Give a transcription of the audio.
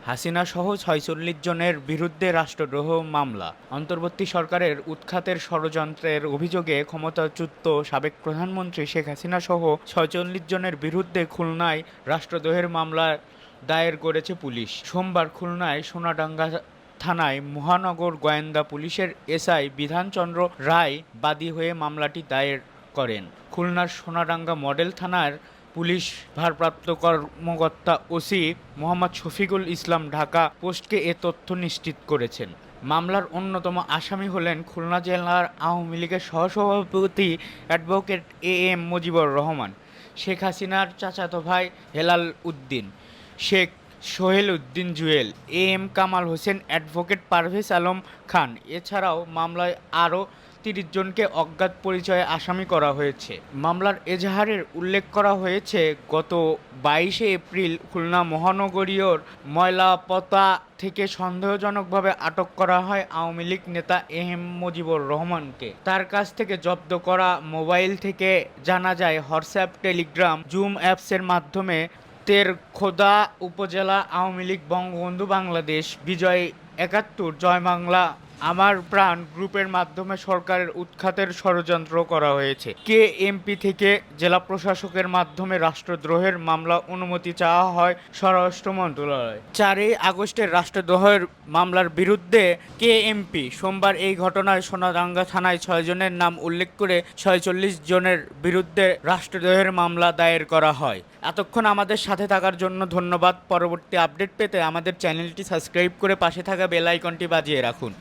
হাসিনা সহ ৪৬ জনের বিরুদ্ধে রাষ্ট্রদ্রোহ মামলা। অন্তর্বর্তী সরকারের উৎখাতের ষড়যন্ত্রের অভিযোগে ক্ষমতাচ্যুত সাবেক প্রধানমন্ত্রী শেখ হাসিনা সহ ৪৬ জনের বিরুদ্ধে খুলনায় রাষ্ট্রদ্রোহের মামলা দায়ের করেছে পুলিশ। সোমবার খুলনায় সোনাডাঙ্গা থানায় মহানগর গোয়েন্দা পুলিশের এসআই বিধানচন্দ্র রায় বাদী হয়ে মামলাটি দায়ের করেন। খুলনার সোনাডাঙ্গা মডেল থানার পুলিশ ভারপ্রাপ্ত কর্মকর্তা ওসি মোহাম্মদ শফিকুল ইসলাম ঢাকা পোস্টকে এ তথ্য নিশ্চিত করেছেন। মামলার অন্যতম আসামি হলেন খুলনা জেলার আওয়ামী লীগের সহসভাপতি অ্যাডভোকেট এম মুজিবুর রহমান, শেখ হাসিনার চাচাতো ভাই হেলাল উদ্দিন, শেখ সোহেল উদ্দিন জুয়েল, এম কামাল হোসেন, অ্যাডভোকেট পারভেজ আলম খান। এছাড়াও মামলায় আরও ৩০ জনকে অজ্ঞাত পরিচয়ে আসামি করা হয়েছে। মামলার এজাহারে উল্লেখ করা হয়েছে, গত ২২শে এপ্রিল খুলনা মহানগরীর ময়লাপতা থেকে সন্দেহজনকভাবে আটক করা হয় আওয়ামী লীগ নেতা এম মুজিবুর রহমানকে। তার কাছ থেকে জব্দ করা মোবাইল থেকে জানা যায়, হোয়াটসঅ্যাপ, টেলিগ্রাম, জুম অ্যাপসের মাধ্যমে তেরখোদা উপজেলা আওয়ামী লীগ, বঙ্গবন্ধু বাংলাদেশ, বিজয় ৭১, জয় বাংলা, আমার প্রাণ গ্রুপের মাধ্যমে সরকারের উৎখাতের ষড়যন্ত্র করা হয়েছে। কেএমপি থেকে জেলা প্রশাসকের মাধ্যমে রাষ্ট্রদ্রোহের মামলা অনুমতি চাওয়া হয় স্বরাষ্ট্র মন্ত্রণালয়। ৪ আগস্টের রাষ্ট্রদ্রোহের মামলার বিরুদ্ধে কেএমপি সোমবার এই ঘটনায় সোনাডাঙ্গা থানায় ৬ জনের নাম উল্লেখ করে ৪৬ জনের বিরুদ্ধে রাষ্ট্রদ্রোহের মামলা দায়ের করা হয়। এতক্ষণ আমাদের সাথে থাকার জন্য ধন্যবাদ। পরবর্তী আপডেট পেতে আমাদের চ্যানেলটি সাবস্ক্রাইব করে পাশে থাকা বেল আইকনটি বাজিয়ে রাখুন।